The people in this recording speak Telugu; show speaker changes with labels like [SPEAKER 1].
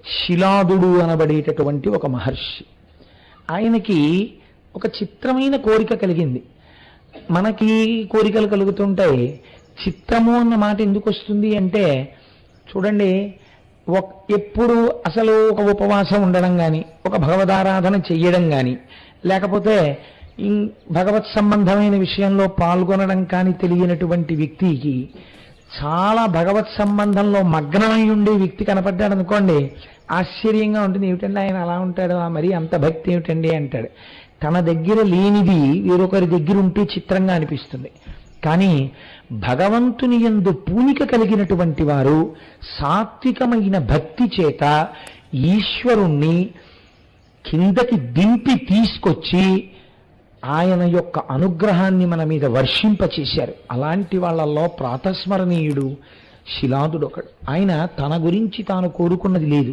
[SPEAKER 1] శిలాదుడు అనబడేటటువంటి ఒక మహర్షి. ఆయనకి ఒక చిత్రమైన కోరిక కలిగింది. మనకి కోరికలు కలుగుతుంటాయి. చిత్రము అన్న మాట ఎందుకు వస్తుంది అంటే, చూడండి, ఎప్పుడు అసలు ఒక ఉపవాసం ఉండడం కానీ, ఒక భగవదారాధన చెయ్యడం కానీ, లేకపోతే భగవత్ సంబంధమైన విషయంలో పాల్గొనడం కానీ తెలియనటువంటి వ్యక్తికి చాలా భగవత్ సంబంధంలో మగ్నమై ఉండే వ్యక్తి కనపడ్డాడు అనుకోండి, ఆశ్చర్యంగా ఉంటుంది. ఏమిటండి ఆయన అలా ఉంటాడు, మరి అంత భక్తి ఏమిటండి అంటాడు. తన దగ్గర లేనిది వేరొకరి దగ్గర ఉంటే చిత్రంగా అనిపిస్తుంది. కానీ భగవంతుని యందు పూనిక కలిగినటువంటి వారు సాత్వికమైన భక్తి చేత ఈశ్వరుణ్ణి కిందకి దింపి తీసుకొచ్చి ఆయన యొక్క అనుగ్రహాన్ని మన మీద వర్షింపచేశారు. అలాంటి వాళ్ళల్లో ప్రాతస్మరణీయుడు శిలాదుడు ఒకడు. ఆయన తన గురించి తాను కోరుకున్నది లేదు.